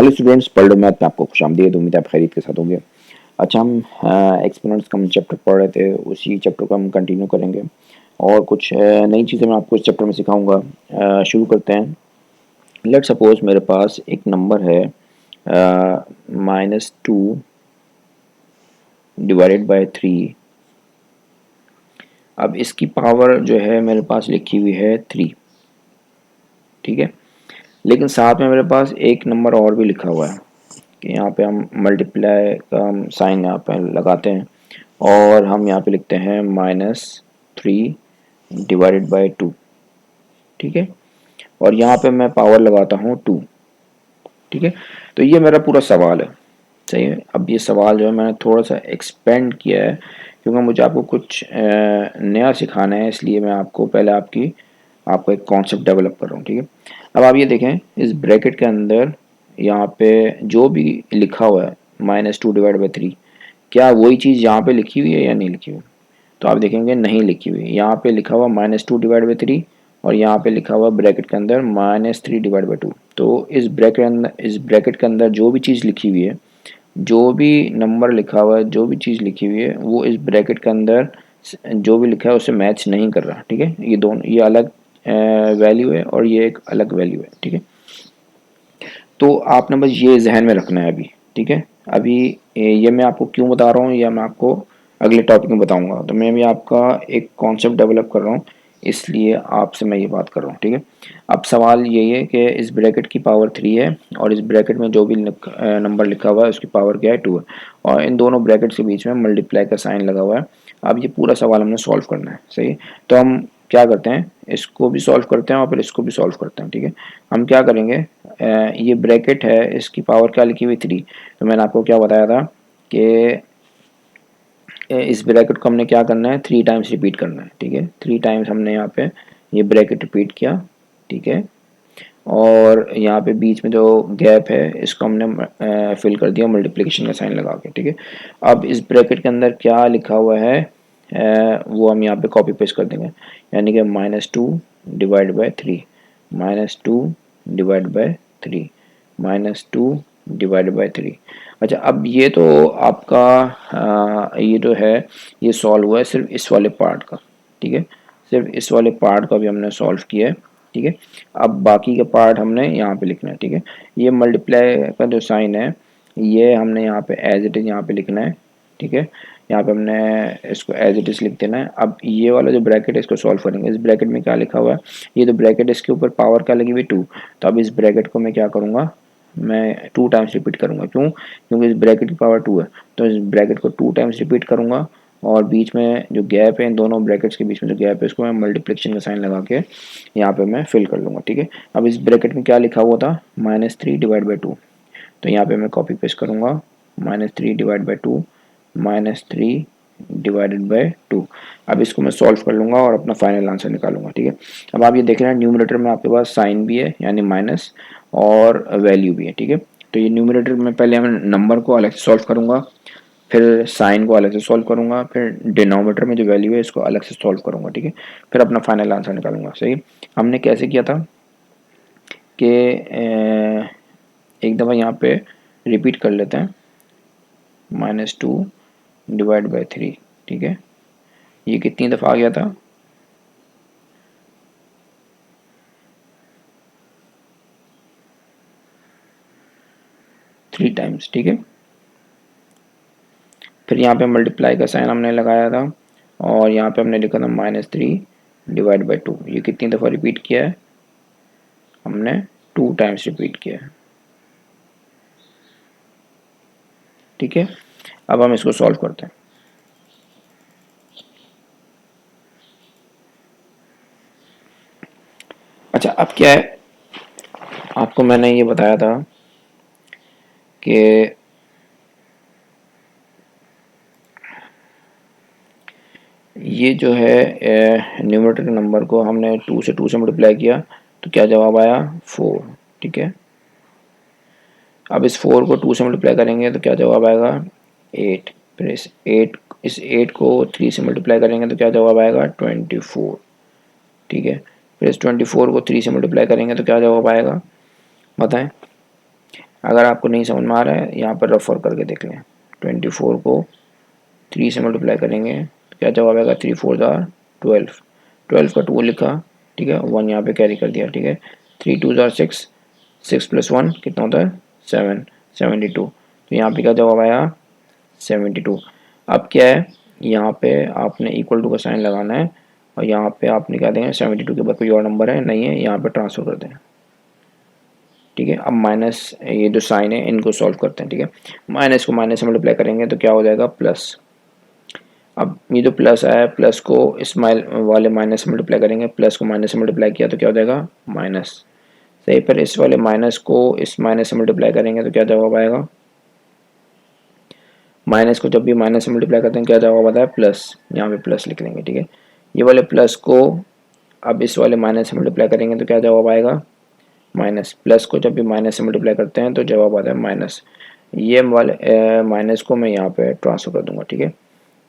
Hello students, world math में आपको खुशामदीद। उम्मीद है आप खैरियत के साथ होंगे। अच्छा, हम एक्सपोनेंट्स का हम चैप्टर पढ़ रहे थे, उसी चैप्टर को हम कंटिन्यू करेंगे और कुछ नई चीज़ें मैं आपको इस चैप्टर में सिखाऊंगा। शुरू करते हैं। लेट सपोज मेरे पास एक नंबर है -2 डिवाइडेड बाय 3। अब इसकी पावर जो है मेरे पास लिखी हुई है 3, ठीक है। लेकिन साथ में मेरे पास एक नंबर और भी लिखा हुआ है कि यहाँ पे हम मल्टीप्लाई का हम साइन यहाँ पे लगाते हैं और हम यहाँ पे लिखते हैं -3 डिवाइडेड बाय 2, ठीक है। और यहाँ पे मैं पावर लगाता हूँ 2, ठीक है। तो ये मेरा पूरा सवाल है, सही है। अब ये सवाल जो है मैंने थोड़ा सा एक्सपेंड किया है क्योंकि मुझे आपको कुछ नया सिखाना है, इसलिए मैं आपको पहले आपको एक कॉन्सेप्ट डेवलप कर रहा हूँ, ठीक है। अब आप ये देखें, इस ब्रैकेट के अंदर यहाँ पे जो भी लिखा हुआ है -2 डिवाइड बाई 3, क्या वही चीज़ यहाँ पे लिखी हुई है या नहीं लिखी हुई? तो आप देखेंगे नहीं लिखी हुई। यहाँ पे लिखा हुआ -2 डिवाइड बाई 3 और यहाँ पे लिखा हुआ ब्रैकेट के अंदर -3 डिवाइड बाई 2। तो इस ब्रैकेट के अंदर जो भी चीज़ लिखी हुई है, जो भी नंबर लिखा हुआ है, जो भी चीज़ लिखी हुई है, वो इस ब्रैकेट के अंदर जो भी लिखा है उससे मैच नहीं कर रहा, ठीक है। ये दोनों, ये अलग वैल्यू है और ये एक अलग वैल्यू है, ठीक है। तो आपने बस ये जहन में रखना है अभी, ठीक है। अभी ये मैं आपको क्यों बता रहा हूँ या मैं आपको अगले टॉपिक में बताऊंगा। तो मैं भी आपका एक कॉन्सेप्ट डेवलप कर रहा हूँ, इसलिए आपसे मैं ये बात कर रहा हूँ, ठीक है। अब सवाल यही है कि इस ब्रैकेट की पावर 3 है और इस ब्रैकेट में जो भी नंबर लिखा हुआ है उसकी पावर क्या है, 2 है। और इन दोनों ब्रैकेट्स के बीच में मल्टीप्लाई का साइन लगा हुआ है। अब ये पूरा सवाल हमने सॉल्व करना है, सही। तो हम क्या करते हैं, इसको भी सॉल्व करते हैं और फिर इसको भी सॉल्व करते हैं, ठीक है। हम क्या करेंगे, ये ब्रैकेट है, इसकी पावर क्या लिखी हुई 3। तो मैंने आपको क्या बताया था कि इस ब्रैकेट को हमने क्या करना है, 3 टाइम्स रिपीट करना है, ठीक है। 3 टाइम्स हमने यहाँ पे ये ब्रैकेट रिपीट किया, ठीक है। और यहाँ पे बीच में जो गैप है इसको हमने फिल कर दिया मल्टीप्लिकेशन का साइन लगा के, ठीक है। अब इस ब्रैकेट के अंदर क्या लिखा हुआ है वो हम यहाँ पे कॉपी पेस्ट कर देंगे, यानी कि -2 divide by 3, -2 divide by 3, -2 divide by 3। अच्छा, अब ये तो आपका ये जो है ये सॉल्व हुआ है सिर्फ इस वाले पार्ट का, ठीक है। सिर्फ इस वाले पार्ट का भी हमने सॉल्व किया है, ठीक है। अब बाकी का पार्ट हमने यहाँ पे लिखना है, ठीक है। ये मल्टीप्लाई का जो साइन है ये हमने यहाँ पे एज इट इज़ यहाँ पे लिखना है, ठीक है। यहाँ पे हमने इसको एज इट इज़ लिख देना है। अब ये वाला जो ब्रैकेट है इसको सॉल्व करेंगे। इस ब्रैकेट में क्या लिखा हुआ है, ये तो ब्रैकेट, इसके ऊपर पावर क्या लगी हुई 2। तो अब इस ब्रैकेट को मैं क्या करूँगा, मैं 2 टाइम्स रिपीट करूँगा। क्यों? क्योंकि इस ब्रैकेट की पावर 2 है, तो इस ब्रैकेट को 2 टाइम्स रिपीट करूँगा और बीच में जो गैप है, इन दोनों ब्रैकेट्स के बीच में जो गैप है इसको मैं मल्टीप्लिकेशन का साइन लगा के यहाँ पे मैं फिल कर लूँगा, ठीक है। अब इस ब्रैकेट में क्या लिखा हुआ था, -3 डिवाइड बाई 2। तो यहाँ पे मैं कॉपी पेस्ट करूँगा, -3 डिवाइड बाई 2, -3 डिवाइडेड बाय 2। अब इसको मैं सॉल्व कर लूँगा और अपना फाइनल आंसर निकालूंगा, ठीक है। अब आप ये देख रहे हैं न्यूमरेटर में आपके पास साइन भी है यानी माइनस, और वैल्यू भी है, ठीक है। तो ये न्यूमरेटर में पहले मैं नंबर को अलग से सॉल्व करूँगा, फिर साइन को अलग से सॉल्व करूँगा, फिर डिनोमिनेटर में जो वैल्यू है इसको अलग से सॉल्व करूँगा, ठीक है। फिर अपना फाइनल आंसर निकालूंगा, सही। हमने कैसे किया था कि एक दफ़ा यहाँ पे रिपीट कर लेते हैं, -2 डिवाइड बाई 3, ठीक है। ये कितनी दफ़ा आ गया था, 3 टाइम्स, ठीक है। फिर यहाँ पे मल्टीप्लाई का साइन हमने लगाया था और यहाँ पे हमने लिखा था -3 डिवाइड बाई 2। ये कितनी दफ़ा रिपीट किया है, हमने 2 टाइम्स रिपीट किया है, ठीक है। अब हम इसको सॉल्व करते हैं। अच्छा, अब क्या है, आपको मैंने ये बताया था कि ये जो है न्यूमरेटर नंबर को हमने 2 से मल्टीप्लाई किया तो क्या जवाब आया, 4, ठीक है। अब इस 4 को 2 से मल्टीप्लाई करेंगे तो क्या जवाब आएगा, 8। फिर इस 8 को 3 से मल्टीप्लाई करेंगे तो क्या जवाब आएगा, 24, ठीक है। फिर इस 24 को 3 से मल्टीप्लाई करेंगे तो क्या जवाब आएगा, बताएं। अगर आपको नहीं समझ में आ रहा है यहाँ पर रेफर करके देख लें। 24 को 3 से मल्टीप्लाई करेंगे तो क्या जवाब आएगा, 3 4 जार 12, 12 का 2 लिखा, ठीक है, 1 यहाँ पे कैरी कर दिया, ठीक है, 3 2 जार 6, 6 + 1 कितना होता है 7, 72, तो यहाँ पे क्या जवाब आया 72। अब क्या है, यहाँ पे आपने इक्वल टू का साइन लगाना है और यहाँ पे आपने क्या देंगे, 72 के बाद कोई और नंबर है नहीं है, यहाँ पे ट्रांसफर कर दें, ठीक है। अब माइनस ये जो साइन है इनको सॉल्व करते हैं, ठीक है। माइनस को माइनस से मल्टीप्लाई करेंगे तो क्या हो जाएगा प्लस। अब ये जो प्लस आया, प्लस को इस वाले माइनस से मल्टीप्लाई करेंगे, प्लस को माइनस से मल्टीप्लाई किया तो क्या हो जाएगा माइनस, सही। पर इस वाले माइनस को इस माइनस से मल्टीप्लाई करेंगे तो क्या जवाब आएगा, माइनस को जब भी माइनस से मल्टीप्लाई करते हैं क्या जवाब आता है प्लस, यहाँ पे प्लस लिख लेंगे, ठीक है। ये वाले प्लस को अब इस वाले माइनस से मल्टीप्लाई करेंगे तो क्या जवाब आएगा माइनस, प्लस को जब भी माइनस से मल्टीप्लाई करते हैं तो जवाब आता है माइनस। ये वाले माइनस को मैं यहाँ पे ट्रांसफर कर दूंगा, ठीक है।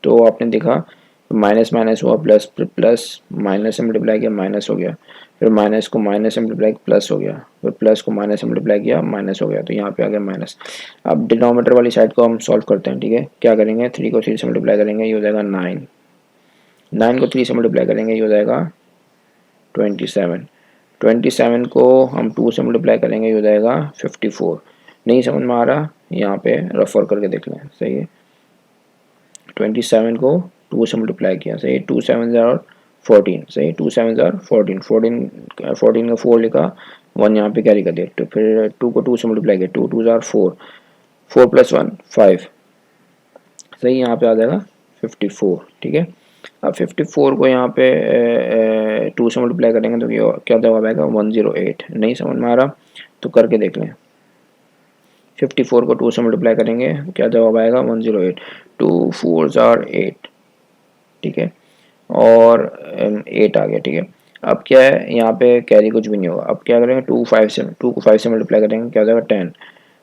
तो आपने देखा माइनस माइनस हुआ प्लस, प्लस माइनस से मल्टीप्लाई किया माइनस हो गया, फिर माइनस को माइनस से मल्टीप्लाई प्लस हो गया, फिर प्लस को माइनस से मल्टीप्लाई किया माइनस हो गया, तो यहाँ पे आ गया माइनस। अब डिनोमिनेटर वाली साइड को हम सॉल्व करते हैं, ठीक है। क्या करेंगे, 3 को 3 से मल्टीप्लाई करेंगे ये हो जाएगा 9, 9 को 3 से मल्टीप्लाई करेंगे ये हो जाएगा 27, 27 को हम 2 से मल्टीप्लाई करेंगे ये हो जाएगा 54। नहीं समझ में आ रहा यहाँ पे रेफर करके देख लें, सही है। 27 को 2 से मल्टीप्लाई किया, सही, 2 7 जार 14, सही, 2 7 जार 14, 14 का 4 लिखा, 1 यहाँ पे कैरी कर दिया, तो फिर 2 को 2 से मल्टीप्लाई किया, 2 2 जार 4, 4 + 1 5, सही, यहाँ पे आ जाएगा 54, ठीक है। अब 54 को यहाँ पे 2 से मल्टीप्लाई करेंगे तो क्या जवाब आएगा 108। नहीं समझ में आ रहा तो करके देख लें। 54 को 2 से मल्टीप्लाई करेंगे तो क्या जवाब आएगा 108, 2 4 जार 8, ठीक है, और 8 आ गया, ठीक है। अब क्या है, यहाँ पे कैरी कुछ भी नहीं होगा। अब क्या करेंगे, 2 को 5 से मल्टीप्लाई करेंगे क्या हो जाएगा 10,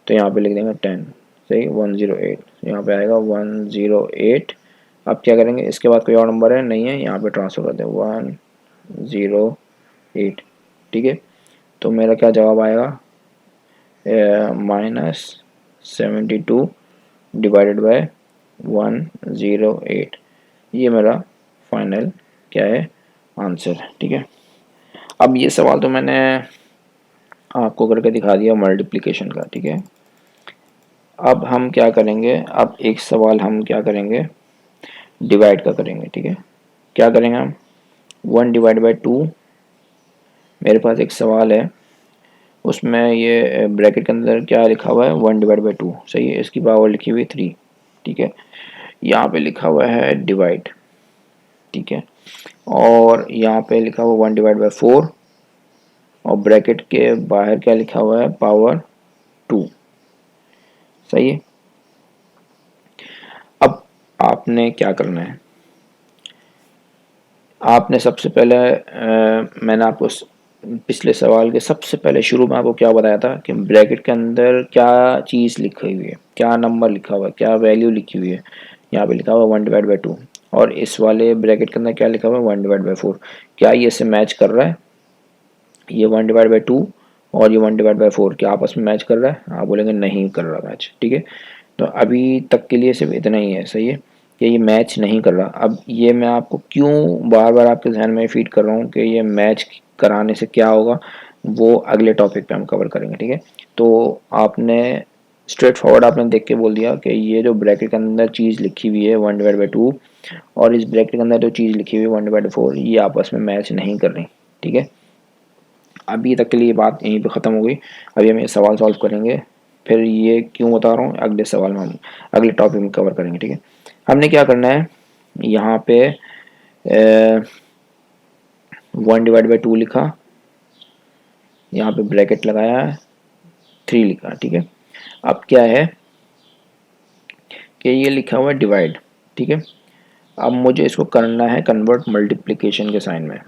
तो यहाँ पे लिख देंगे 10, सही, 108, यहाँ पे आएगा 108। अब क्या करेंगे, इसके बाद कोई और नंबर है नहीं है, यहाँ पे ट्रांसफर कर दें 108, ठीक है। तो मेरा क्या जवाब आएगा -72 डिवाइडेड बाय 108, ये मेरा फाइनल क्या है आंसर, ठीक है। अब ये सवाल तो मैंने आपको करके दिखा दिया मल्टीप्लिकेशन का, ठीक है। अब हम क्या करेंगे, अब एक सवाल हम क्या करेंगे डिवाइड का करेंगे, ठीक है। क्या करेंगे हम 1 डिवाइड बाई 2, मेरे पास एक सवाल है उसमें ये ब्रैकेट के अंदर क्या लिखा हुआ है 1 डिवाइड बाई 2, सही है, इसकी पावर लिखी हुई 3, ठीक है। यहाँ पे लिखा हुआ है डिवाइड, ठीक है, और यहाँ पे लिखा हुआ 1 डिवाइड बाई 4 और ब्रैकेट के बाहर क्या लिखा हुआ है पावर 2, सही है। अब आपने क्या करना है, आपने सबसे पहले मैंने आपको पिछले सवाल के सबसे पहले शुरू में आपको क्या बताया था कि ब्रैकेट के अंदर क्या चीज़ लिखी हुई है, क्या नंबर लिखा हुआ है, क्या वैल्यू लिखी हुई है। यहाँ पे लिखा हुआ 1 डिवाइड बाई 2 और इस वाले ब्रैकेट के अंदर क्या लिखा हुआ है 1 डिवाइड बाई 4। क्या ये से मैच कर रहा है, ये 1 डिवाइड बाई 2 और ये 1 डिवाइड बाई 4 क्या आपस में मैच कर रहा है, आप बोलेंगे नहीं कर रहा मैच, ठीक है। तो अभी तक के लिए सिर्फ इतना ही है, सही है, कि ये मैच नहीं कर रहा। अब ये मैं आपको क्यों बार बार आपके जहन में फीड कर रहा हूँ कि ये मैच कराने से क्या होगा, वो अगले टॉपिक पे हम कवर करेंगे, ठीक है। तो आपने स्ट्रेट फॉरवर्ड आपने देख के बोल दिया कि ये जो ब्रैकेट के अंदर चीज़ लिखी हुई है 1 डिवाइड बाई 2 और इस ब्रैकेट के अंदर जो चीज़ लिखी हुई है 1 डिवाइड बाई 4 ये आपस में मैच नहीं कर रही, ठीक है। अभी तक के लिए बात यहीं पे ख़त्म हो गई। अभी हम ये सवाल सॉल्व करेंगे, फिर ये क्यों बता रहा हूँ अगले सवाल में हम अगले टॉपिक में कवर करेंगे, ठीक है। हमने क्या करना है, यहाँ पे 1 डिवाइड बाई 2 लिखा, यहाँ पे ब्रैकेट लगाया, 3 लिखा, ठीक है। अब क्या है कि ये लिखा हुआ है डिवाइड, ठीक है। अब मुझे इसको करना है कन्वर्ट मल्टीप्लिकेशन के साइन में।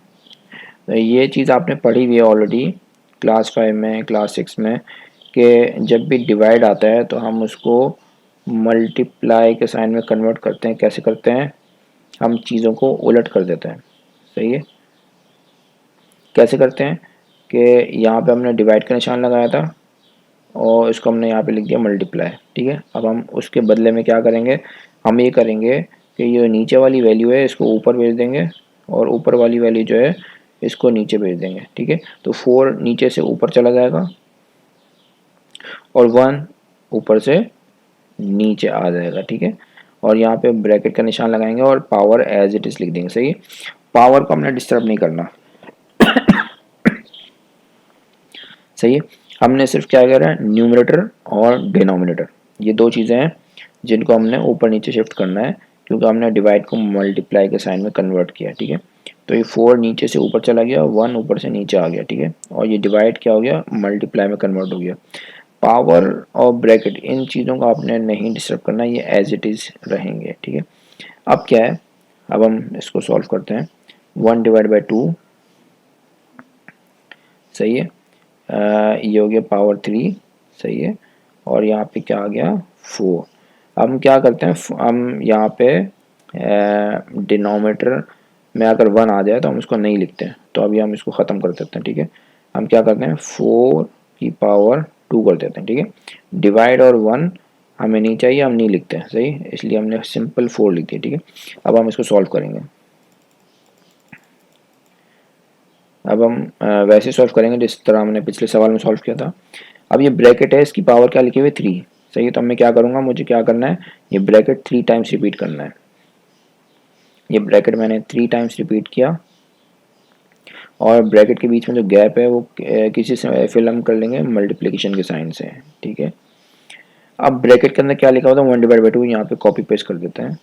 तो ये चीज़ आपने पढ़ी हुई है ऑलरेडी क्लास 5 में, क्लास 6 में, कि जब भी डिवाइड आता है तो हम उसको मल्टीप्लाई के साइन में कन्वर्ट करते हैं। कैसे करते हैं, हम चीज़ों को उलट कर देते हैं, सही है। कैसे करते हैं कि यहाँ पे हमने डिवाइड का निशान लगाया था और इसको हमने यहाँ पे लिख दिया मल्टीप्लाई, ठीक है। अब हम उसके बदले में क्या करेंगे, हम ये करेंगे कि ये नीचे वाली वैल्यू है इसको ऊपर भेज देंगे और ऊपर वाली वैल्यू जो है इसको नीचे भेज देंगे, ठीक है। तो 4 नीचे से ऊपर चला जाएगा और 1 ऊपर से नीचे आ जाएगा, ठीक है। और यहाँ पे ब्रैकेट का निशान लगाएंगे और पावर एज इट इज लिख देंगे, सही है। पावर को हमने डिस्टर्ब नहीं करना, सही है। हमने सिर्फ क्या करा है, न्यूमरेटर और डिनोमिनेटर ये दो चीज़ें हैं जिनको हमने ऊपर नीचे शिफ्ट करना है, क्योंकि हमने डिवाइड को मल्टीप्लाई के साइन में कन्वर्ट किया, ठीक है। तो ये 4 नीचे से ऊपर चला गया, 1 ऊपर से नीचे आ गया, ठीक है। और ये डिवाइड क्या हो गया, मल्टीप्लाई में कन्वर्ट हो गया। पावर और ब्रैकेट इन चीज़ों को आपने नहीं डिस्टर्ब करना, ये एज इट इज़ रहेंगे, ठीक है। अब क्या है, अब हम इसको सॉल्व करते हैं। 1/2 सही है, ये हो गया पावर 3, सही है। और यहाँ पे क्या आ गया 4। अब हम क्या करते हैं, हम यहाँ पे डिनोमिनेटर में अगर 1 आ जाए तो हम इसको नहीं लिखते हैं, तो अभी हम इसको ख़त्म कर देते हैं, ठीक है। हम क्या करते हैं 4 की पावर 2 कर देते हैं, ठीक है। डिवाइड और 1 हमें नहीं चाहिए, हम नहीं लिखते हैं, सही, इसलिए हमने सिंपल 4 लिख दिया, ठीक है। अब हम इसको सॉल्व करेंगे। अब हम वैसे सॉल्व करेंगे जिस तरह हमने पिछले सवाल में सॉल्व किया था। अब ये ब्रैकेट है, इसकी पावर क्या लिखी हुई 3, सही है। तो मैं क्या करूँगा, मुझे क्या करना है, ये ब्रैकेट 3 टाइम्स रिपीट करना है। ये ब्रैकेट मैंने 3 टाइम्स रिपीट किया और ब्रैकेट के बीच में जो गैप है वो किसी से फिल हम कर लेंगे मल्टीप्लिकेशन के साइन से, ठीक है। अब ब्रैकेट के अंदर क्या लिखा होता है 1/2, यहाँ पे कॉपी पेस्ट कर देते हैं,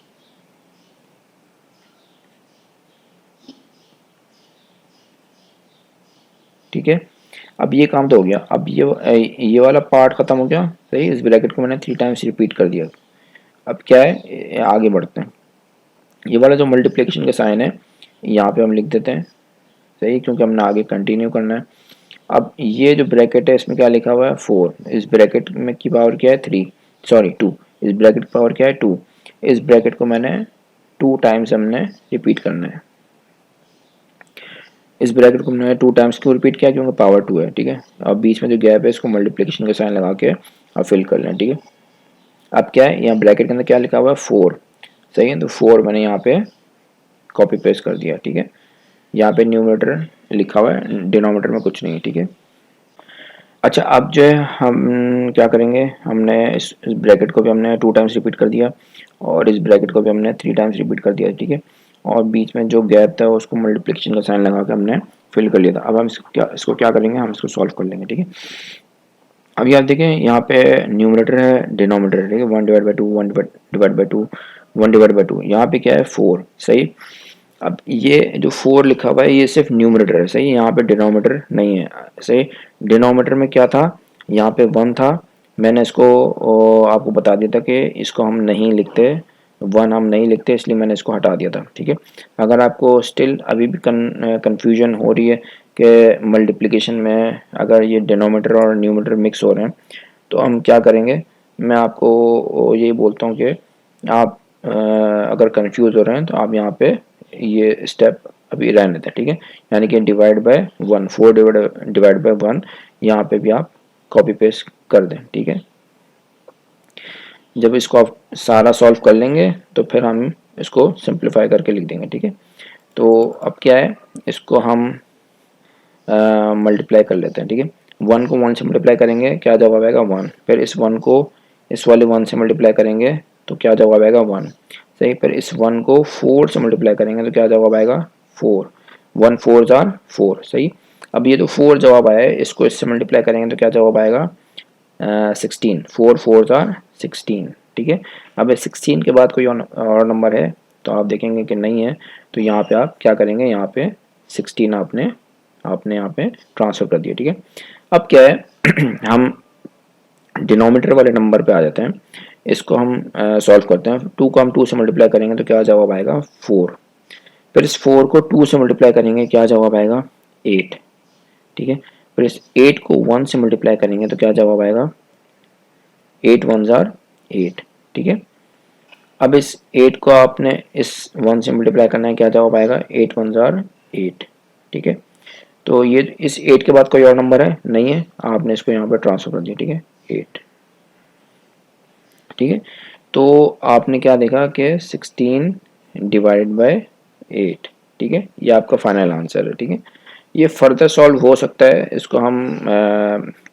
ठीक है। अब ये काम तो हो गया। अब ये वाला पार्ट खत्म हो गया, सही। इस ब्रैकेट को मैंने 3 टाइम्स रिपीट कर दिया। अब क्या है, आगे बढ़ते हैं। ये वाला जो मल्टीप्लिकेशन का साइन है यहाँ पे हम लिख देते हैं, सही, क्योंकि हमने आगे कंटिन्यू करना है। अब ये जो ब्रैकेट है इसमें क्या लिखा हुआ है 4, इस ब्रैकेट में की पावर क्या है 3, सॉरी 2, इस ब्रैकेट की पावर क्या है 2। इस ब्रैकेट को मैंने 2 टाइम्स हमने रिपीट करना है। इस ब्रैकेट को हमने 2 टाइम्स क्यों रिपीट किया, क्योंकि पावर 2 है, ठीक है। अब बीच में जो गैप है इसको मल्टीप्लिकेशन का साइन लगा के अब फिल कर लें, ठीक है। अब क्या है, यहाँ ब्रैकेट के अंदर क्या लिखा हुआ है 4, सही है। तो 4 मैंने यहाँ पे कॉपी पेस्ट कर दिया, ठीक है। यहाँ पे न्यूमरेटर लिखा हुआ है, डिनोमिनेटर में कुछ नहीं है, ठीक है। अच्छा, अब जो है हम क्या करेंगे, हमने इस ब्रैकेट को भी हमने 2 टाइम्स रिपीट कर दिया और इस ब्रैकेट को भी हमने 3 टाइम्स रिपीट कर दिया, ठीक है। और बीच में जो गैप था उसको मल्टीप्लिकेशन का साइन लगा के हमने फिल कर लिया था। अब हम इसको क्या करेंगे, हम इसको सॉल्व कर लेंगे, ठीक है। अभी आप देखें यहाँ पे न्यूमरेटर है, डिनोमिनेटर है, ठीक है। 1/2, 1/2, 1/2, यहाँ पे क्या है 4, सही। अब ये जो 4 लिखा हुआ है ये सिर्फ न्यूमरेटर है, सही। यहाँ पे डिनोमिनेटर नहीं है, सही। डिनोमिनेटर में क्या था, यहाँ पे 1 था। मैंने इसको आपको बता दिया था कि इसको हम नहीं लिखते, 1 हम नहीं लिखते, इसलिए मैंने इसको हटा दिया था, ठीक है। अगर आपको स्टिल अभी भी कन्फ्यूजन हो रही है कि मल्टीप्लिकेशन में अगर ये डिनोमिनेटर और न्यूमरेटर मिक्स हो रहे हैं तो हम क्या करेंगे, मैं आपको यही बोलता हूँ कि आप अगर कंफ्यूज हो रहे हैं तो आप यहाँ पे ये स्टेप अभी रहने दें, ठीक है। यानी कि डिवाइड बाय 1, 4 डिवाइड बाय 1 यहाँ पे भी आप कॉपी पेस्ट कर दें, ठीक है। जब इसको आप सारा सॉल्व कर लेंगे तो फिर हम इसको सिंप्लीफाई करके लिख देंगे, ठीक है। तो अब क्या है, इसको हम मल्टीप्लाई कर लेते हैं, ठीक है। 1 को 1 से मल्टीप्लाई करेंगे, क्या जवाब आएगा 1। फिर इस 1 को इस वाले 1 से मल्टीप्लाई करेंगे तो क्या जवाब आएगा 1, सही। फिर इस 1 को 4 से मल्टीप्लाई करेंगे तो क्या जवाब आएगा 4, 1 4 जार 4, सही। अब ये जो 4 जवाब आया है इसको इससे मल्टीप्लाई करेंगे तो क्या जवाब आएगा 16, 4 4 जार 16, ठीक है। अब 16 के बाद कोई और नंबर है तो आप देखेंगे कि नहीं है, तो यहाँ पे आप क्या करेंगे, यहाँ पे 16 आपने यहाँ पे ट्रांसफर कर दिया, ठीक है। अब क्या है हम डिनोमिनेटर वाले नंबर पे आ जाते हैं, इसको हम सॉल्व करते हैं। 2 को हम 2 से मल्टीप्लाई करेंगे तो क्या जवाब आएगा 4। फिर इस 4 को 2 से मल्टीप्लाई करेंगे, क्या जवाब आएगा 8, ठीक है। फिर इस 8 को 1 से मल्टीप्लाई करेंगे तो क्या जवाब आएगा 8 1 जार 8, ठीक है। अब इस 8 को आपने इस 1 से मल्टीप्लाई करना है, क्या जवाब आएगा 8 1 जार 8, ठीक है। तो ये इस 8 के बाद कोई और नंबर है नहीं है, आपने इसको यहाँ पर ट्रांसफर कर दिया, ठीक है। 8। ठीक है, तो आपने क्या देखा कि 16 डिवाइडेड बाय 8। ठीक है, ये आपका फाइनल आंसर है। ठीक है, ये फर्दर सॉल्व हो सकता है, इसको हम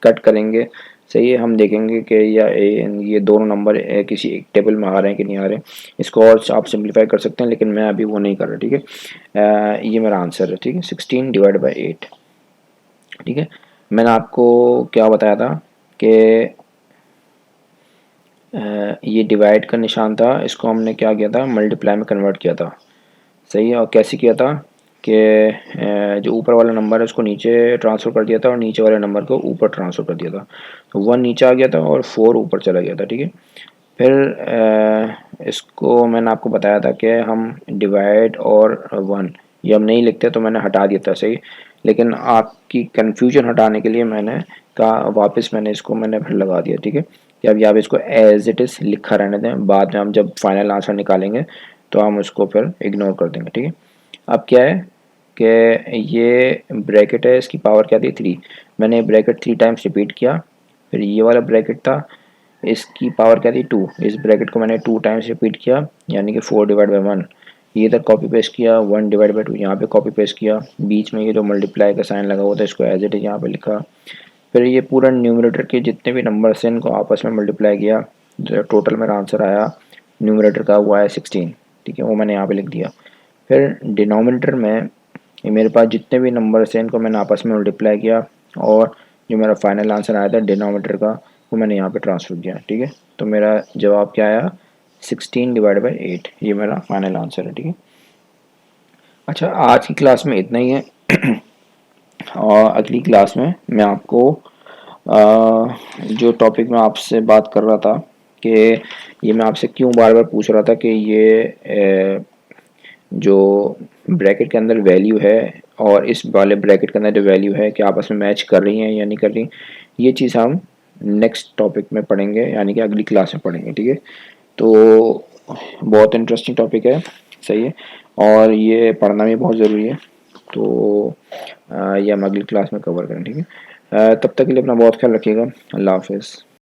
कट करेंगे। सही है, हम देखेंगे कि ये दोनों नंबर किसी एक टेबल में आ रहे हैं कि नहीं आ रहे हैं। इसको और आप सिंप्लीफाई कर सकते हैं, लेकिन मैं अभी वो नहीं कर रहा। ठीक है, ये मेरा आंसर है। ठीक है, 16 डिवाइड बाई 8। ठीक है, मैंने आपको क्या बताया था कि ये डिवाइड का निशान था, इसको हमने क्या किया था, मल्टीप्लाई में कन्वर्ट किया था। सही है, और कैसे किया था कि जो ऊपर वाला नंबर है उसको नीचे ट्रांसफ़र कर दिया था और नीचे वाले नंबर को ऊपर ट्रांसफ़र कर दिया था। तो 1 नीचे आ गया था और 4 ऊपर चला गया था। ठीक है, फिर इसको मैंने आपको बताया था कि हम डिवाइड और 1 ये हम नहीं लिखते, तो मैंने हटा दिया था। सही, लेकिन आपकी कन्फ्यूजन हटाने के लिए मैंने कहा वापस मैंने इसको फिर लगा दिया। ठीक है, कि अब यहाँ पे इसको एज इट इज़ लिखा रहने दें, बाद में हम जब फाइनल आंसर निकालेंगे तो हम उसको फिर इग्नोर कर देंगे। ठीक है, अब क्या है कि ये ब्रैकेट है, इसकी पावर क्या थी, 3। मैंने ब्रैकेट 3 टाइम्स रिपीट किया। फिर ये वाला ब्रैकेट था, इसकी पावर क्या थी, 2। इस ब्रैकेट को मैंने 2 टाइम्स रिपीट किया, यानी कि 4 डिवाइड बाई 1। ये इधर कॉपी पेस्ट किया, 1 डिवाइड बाई 2 यहाँ पे कॉपी पेस्ट किया। बीच में ये जो मल्टीप्लाई का साइन लगा हुआ था इसको एज इट इज़ यहाँ पे लिखा। फिर ये पूरा न्यूमरेटर के जितने भी नंबर्स हैं इनको आपस में मल्टीप्लाई किया, जो टोटल मेरा आंसर आया न्यूमरेटर का वो आया 16। ठीक है, वो मैंने यहाँ पे लिख दिया। फिर डिनोमिनेटर में ये मेरे पास जितने भी नंबर्स हैं इनको मैंने आपस में मल्टीप्लाई किया, और जो मेरा फाइनल आंसर आया था डिनोमिनेटर का वो मैंने यहाँ पे ट्रांसफर किया। ठीक है, तो मेरा जवाब क्या आया, 16 डिवाइड बाई 8। ये मेरा फाइनल आंसर है। ठीक है, अच्छा आज की क्लास में इतना ही है। और अगली क्लास में मैं आपको जो टॉपिक मैं आपसे बात कर रहा था कि ये मैं आपसे क्यों बार बार पूछ रहा था कि ये जो ब्रैकेट के अंदर वैल्यू है और इस वाले ब्रैकेट के अंदर जो वैल्यू है कि आपस में मैच कर रही हैं या नहीं कर रही, ये चीज़ हम नेक्स्ट टॉपिक में पढ़ेंगे, यानी कि अगली क्लास में पढ़ेंगे। ठीक है, तो बहुत इंटरेस्टिंग टॉपिक है। सही है, और ये पढ़ना भी बहुत ज़रूरी है। तो ये हम अगली क्लास में कवर करें। ठीक है, तब तक के लिए अपना बहुत ख्याल रखिएगा। अल्लाह हाफिज़।